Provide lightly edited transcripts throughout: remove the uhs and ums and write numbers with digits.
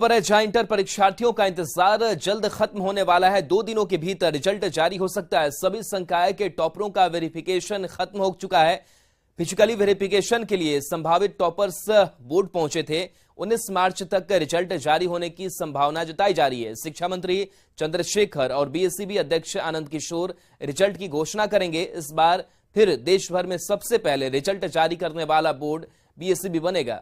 पर है जहां इंटर परीक्षार्थियों का इंतजार जल्द खत्म होने वाला है। 2 दिनों के भीतर रिजल्ट जारी हो सकता है। सभी संकाय के टॉपरों का वेरिफिकेशन खत्म हो चुका है। फिजिकली वेरिफिकेशन के लिए संभावित टॉपर्स बोर्ड पहुंचे थे। 19 मार्च तक रिजल्ट जारी होने की संभावना जताई जा रही है। शिक्षा मंत्री चंद्रशेखर और बीएसईबी अध्यक्ष आनंद किशोर रिजल्ट की घोषणा करेंगे। इस बार फिर देश भर में सबसे पहले रिजल्ट जारी करने वाला बोर्ड बीएसईबी बनेगा।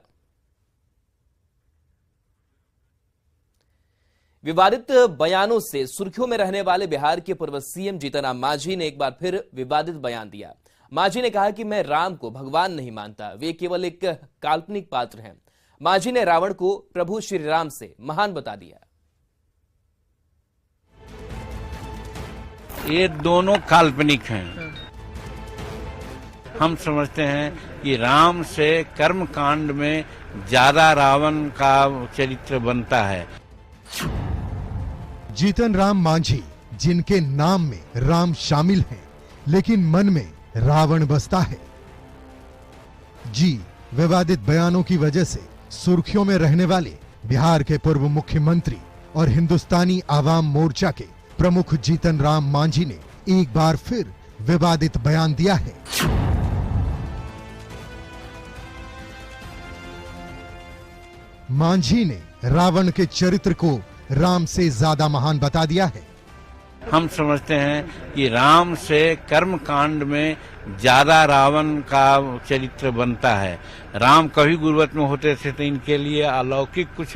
विवादित बयानों से सुर्खियों में रहने वाले बिहार के पूर्व सीएम जीतन राम मांझी ने एक बार फिर विवादित बयान दिया। मांझी ने कहा कि मैं राम को भगवान नहीं मानता, वे केवल एक काल्पनिक पात्र हैं। मांझी ने रावण को प्रभु श्री राम से महान बता दिया। ये दोनों काल्पनिक हैं। हम समझते हैं कि राम से कर्म कांड में ज्यादा रावण का चरित्र बनता है। जीतन राम मांझी, जिनके नाम में राम शामिल है लेकिन मन में रावण बसता है। जी, विवादित बयानों की वजह से सुर्खियों में रहने वाले बिहार के पूर्व मुख्यमंत्री और हिंदुस्तानी आवाम मोर्चा के प्रमुख जीतन राम मांझी ने एक बार फिर विवादित बयान दिया है। मांझी ने रावण के चरित्र को राम से ज्यादा महान बता दिया है। हम समझते हैं कि राम से कर्म कांड में ज्यादा रावण का चरित्र बनता है। राम कभी गुर्बत में होते थे तो इनके लिए अलौकिक कुछ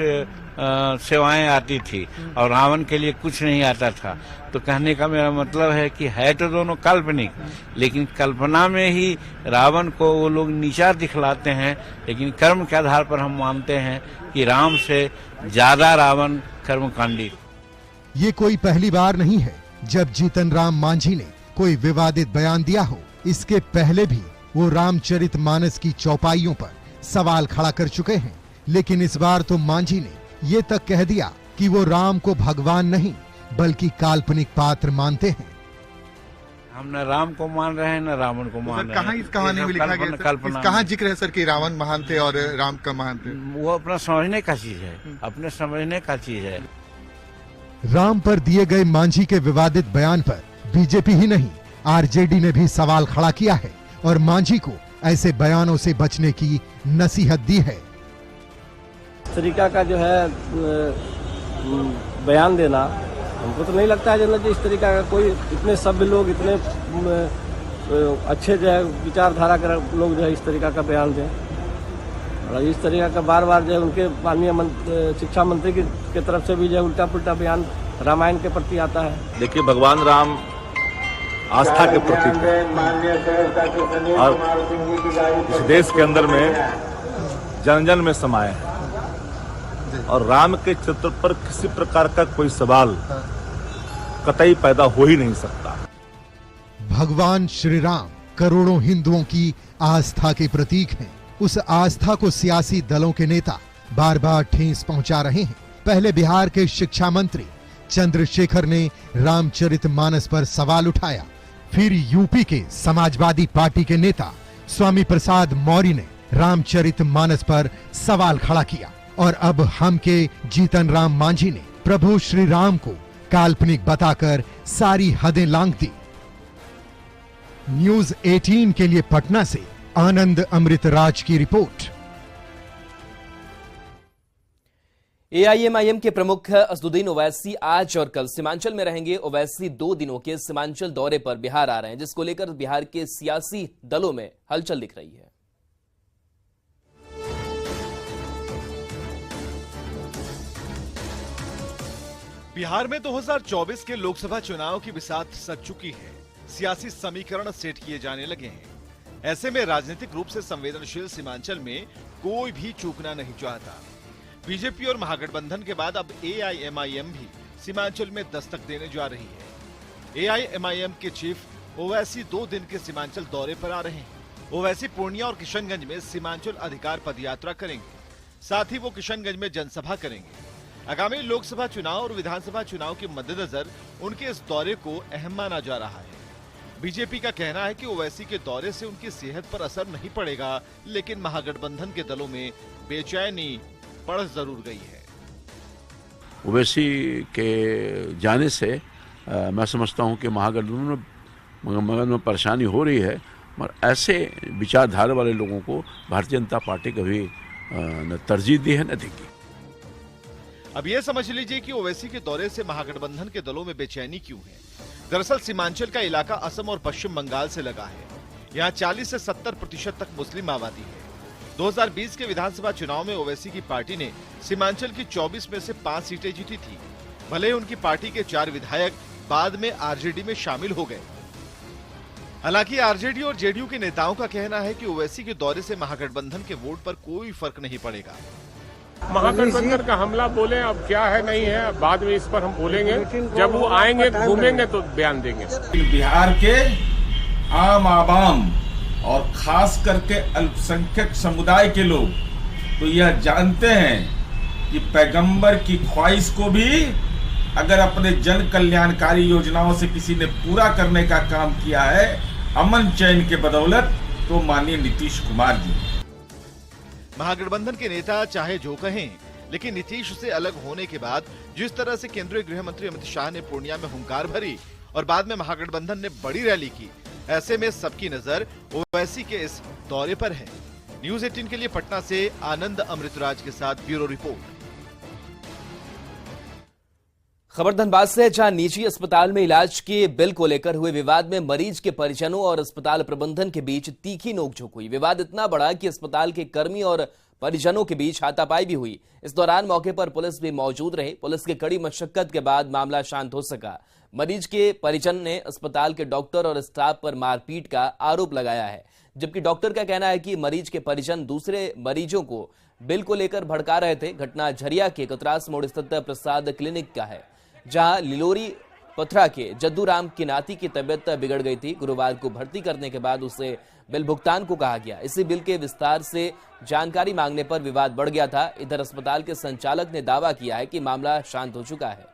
सेवाएं आती थी और रावण के लिए कुछ नहीं आता था। तो कहने का मेरा मतलब है कि है तो दोनों काल्पनिक, लेकिन कल्पना में ही रावण को वो लोग नीचा दिखलाते हैं, लेकिन कर्म के आधार पर हम मानते हैं कि राम से ज्यादा रावण कर्मकांडी। ये कोई पहली बार नहीं है जब जीतन राम मांझी ने कोई विवादित बयान दिया हो। इसके पहले भी वो रामचरितमानस की चौपाइयों पर सवाल खड़ा कर चुके हैं, लेकिन इस बार तो मांझी ने ये तक कह दिया कि वो राम को भगवान नहीं बल्कि काल्पनिक पात्र मानते हैं। हम न राम को मान रहे हैं न रावण को मान रहे हैं। कहाँ इस कहानी में लिखा गया सर? कहाँ जिक्र है सर कि रावण महान थे और राम का महान थे? वो अपना समझने का चीज है, अपने समझने का चीज है। राम पर दिए गए मांझी के विवादित बयान पर बीजेपी ही नहीं, आरजेडी ने भी सवाल खड़ा किया है और मांझी को ऐसे बयानों से बचने की नसीहत दी है। इस तरीका का जो है बयान देना, हमको तो नहीं लगता है जनरल जी इस तरीका का कोई, इतने सभ्य लोग, इतने अच्छे जो है विचारधारा के लोग जो है इस तरीका का बयान दें। और इस तरीका का बार बार जो है उनके माननीय शिक्षा मंत्री की तरफ से भी जो है उल्टा पुल्टा बयान रामायण के प्रति आता है। देखिए, भगवान राम आस्था के प्रतीक हैं और इस देश के अंदर में जन जन में समाये हैं और राम के चित्र पर किसी प्रकार का कोई सवाल कतई पैदा हो ही नहीं सकता। भगवान श्री राम करोड़ों हिंदुओं की आस्था के प्रतीक हैं। उस आस्था को सियासी दलों के नेता बार बार ठेस पहुंचा रहे हैं। पहले बिहार के शिक्षा मंत्री चंद्रशेखर ने रामचरितमानस पर सवाल उठाया, फिर यूपी के समाजवादी पार्टी के नेता स्वामी प्रसाद मौर्य ने रामचरितमानस पर सवाल खड़ा किया और अब हम के जीतन राम मांझी ने प्रभु श्री राम को काल्पनिक बताकर सारी हदें लांघ दी। न्यूज़ 18 के लिए पटना से आनंद अमृतराज की रिपोर्ट। एआईएमआईएम के प्रमुख असदुद्दीन ओवैसी आज और कल सीमांचल में रहेंगे। ओवैसी 2 दिनों के सीमांचल दौरे पर बिहार आ रहे हैं, जिसको लेकर बिहार के सियासी दलों में हलचल दिख रही है। बिहार में 2024 के लोकसभा चुनाव की बिसात सज चुकी है। सियासी समीकरण सेट किए जाने लगे हैं। ऐसे में राजनीतिक रूप से संवेदनशील सीमांचल में कोई भी चूकना नहीं चाहता। बीजेपी और महागठबंधन के बाद अब एआईएमआईएम भी सीमांचल में दस्तक देने जा रही है। एआईएमआईएम के चीफ ओवैसी 2 दिन के सीमांचल दौरे पर आ रहे हैं। ओवैसी पूर्णिया और किशनगंज में सीमांचल अधिकार पदयात्रा करेंगे। साथ ही वो किशनगंज में जनसभा करेंगे। आगामी लोकसभा चुनाव और विधानसभा चुनाव के मद्देनजर उनके इस दौरे को अहम माना जा रहा है। बीजेपी का कहना है कि ओवैसी के दौरे से उनकी सेहत पर असर नहीं पड़ेगा, लेकिन महागठबंधन के दलों में बेचैनी बढ़ जरूर गई है। ओवैसी के जाने से मैं समझता हूं कि महागठबंधन में परेशानी हो रही है, मगर ऐसे विचारधारा वाले लोगों को भारतीय जनता पार्टी कभी न तरजीह दी है न देगी। अब ये समझ लीजिए कि ओवैसी के दौरे से महागठबंधन के दलों में बेचैनी क्यों है। दरअसल सीमांचल का इलाका असम और पश्चिम बंगाल से लगा है। यहाँ 40 से 70% तक मुस्लिम आबादी है। 2020 के विधानसभा चुनाव में ओवैसी की पार्टी ने सीमांचल की 24 में से 5 सीटें जीती थी। भले ही उनकी पार्टी के 4 विधायक बाद में आरजेडी में शामिल हो गए। हालांकि आरजेडी और जेडीयू के नेताओं का कहना है कि ओवैसी के दौरे से महागठबंधन के वोट पर कोई फर्क नहीं पड़ेगा। महागठबंधन का हमला बोले, अब क्या है नहीं है बाद में इस पर हम बोलेंगे, जब वो आएंगे घूमेंगे तो बयान देंगे। बिहार के आम आवाम और खास करके अल्पसंख्यक समुदाय के लोग तो यह जानते हैं कि पैगंबर की ख्वाहिश को भी अगर अपने जन कल्याणकारी योजनाओं से किसी ने पूरा करने का काम किया है अमन चैन के बदौलत, तो माननीय नीतीश कुमार जी। महागठबंधन के नेता चाहे जो कहें, लेकिन नीतीश से अलग होने के बाद जिस तरह से केंद्रीय गृह मंत्री अमित शाह ने पूर्णिया में हुंकार भरी और बाद में महागठबंधन ने बड़ी रैली की, ऐसे में सबकी नजर ओवैसी के इस दौरे पर है। न्यूज़ 18 के लिए पटना से आनंद अमृतराज के साथ ब्यूरो रिपोर्ट। खबर धनबाद से, जहां निजी अस्पताल में इलाज के बिल को लेकर हुए विवाद में मरीज के परिजनों और अस्पताल प्रबंधन के बीच तीखी नोकझोंक हुई। विवाद इतना बढ़ा कि अस्पताल के कर्मी और परिजनों के बीच हाथापाई भी हुई। इस दौरान मौके पर पुलिस भी मौजूद रही। पुलिस की कड़ी मशक्कत के बाद मामला शांत हो सका। मरीज के परिजन ने अस्पताल के डॉक्टर और स्टाफ पर मारपीट का आरोप लगाया है, जबकि डॉक्टर का कहना है कि मरीज के परिजन दूसरे मरीजों को बिल को लेकर भड़का रहे थे। घटना झरिया के कतरास मोड़ स्थित प्रसाद क्लिनिक का है, जहां लिलोरी पथरा के जद्दू राम की नाती की तबियत बिगड़ गई थी। गुरुवार को भर्ती करने के बाद उसे बिल भुगतान को कहा गया। इसी बिल के विस्तार से जानकारी मांगने पर विवाद बढ़ गया था। इधर अस्पताल के संचालक ने दावा किया है कि मामला शांत हो चुका है।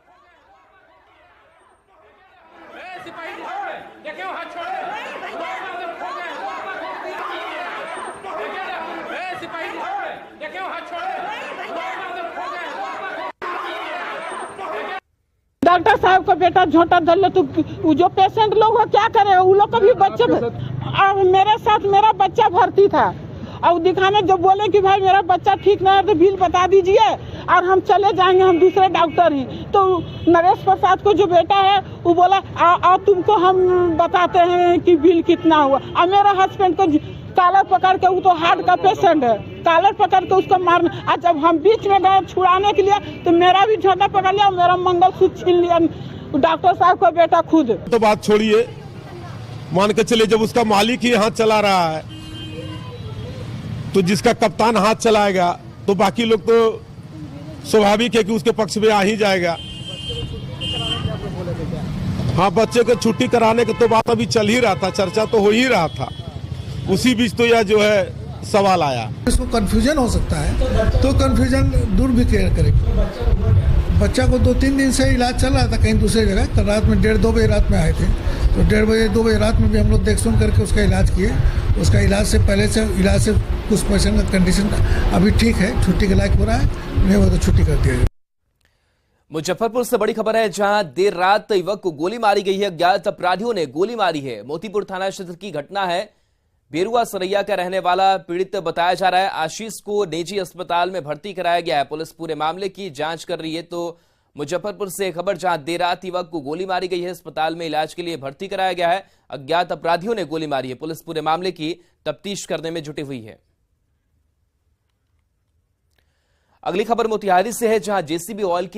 डॉक्टर साहब का बेटा झोंटा धर लो, तो जो पेशेंट लोग हो क्या करे, वो लोग का भी बच्चे, और मेरे साथ मेरा बच्चा भर्ती था और दिखाने जब बोले कि भाई मेरा बच्चा ठीक नहीं है तो बिल बता दीजिए और हम चले जाएंगे, हम दूसरे डॉक्टर ही। तो नरेश प्रसाद को जो बेटा है वो बोला आ तुमको हम बताते हैं कि बिल कितना हुआ। और मेरा हस्बैंड को कॉलर पकड़ के, वो तो हार्ट का पेशेंट है, कॉलर पकड़ के उसको मारना। और जब हम बीच में गए छुड़ाने के लिए तो मेरा भी झोटा पकड़ लिया, मेरा मंगलसूत्र छीन लिया डॉक्टर साहब का बेटा खुद। तो बात छोड़िए, मान के चलिए जब उसका मालिक ही हाथ चला रहा है तो जिसका कप्तान हाथ चलाएगा तो बाकी लोग तो स्वाभाविक है कि उसके पक्ष में आ ही जाएगा। हाँ, बच्चे को छुट्टी कराने का तो बात अभी चल ही रहा था, चर्चा तो हो ही रहा था। उसी बीच तो यह जो है सवाल आया। इसको कंफ्यूजन हो सकता है तो कंफ्यूजन दूर भी करेगी। बच्चा को 2-3 दिन से इलाज चल रहा था कहीं दूसरी जगह। कल रात में 1:30-2 बजे रात में आए थे, तो 1:30 बजे 2 बजे रात में भी हम लोग देख सुन करके उसका इलाज किए। उसका इलाज से पहले से इलाज से कुछ पेशेंट का कंडीशन अभी ठीक है, छुट्टी के लायक हो रहा है, नहीं हो तो छुट्टी कर दिया। मुजफ्फरपुर से बड़ी खबर है, जहां देर रात युवक को गोली मारी गई है। अज्ञात अपराधियों ने गोली मारी है। मोतीपुर थाना क्षेत्र की घटना है। बेरुआ सरैया का रहने वाला पीड़ित बताया जा रहा है। आशीष को निजी अस्पताल में भर्ती कराया गया है। पुलिस पूरे मामले की जांच कर रही है। तो मुजफ्फरपुर से खबर, जहां देर रात युवक को गोली मारी गई है, अस्पताल में इलाज के लिए भर्ती कराया गया है। अज्ञात अपराधियों ने गोली मारी है। पुलिस पूरे मामले की तफ्तीश करने में जुटी हुई है। अगली खबर मोतिहारी से है, जहां जेसीबी ऑयल की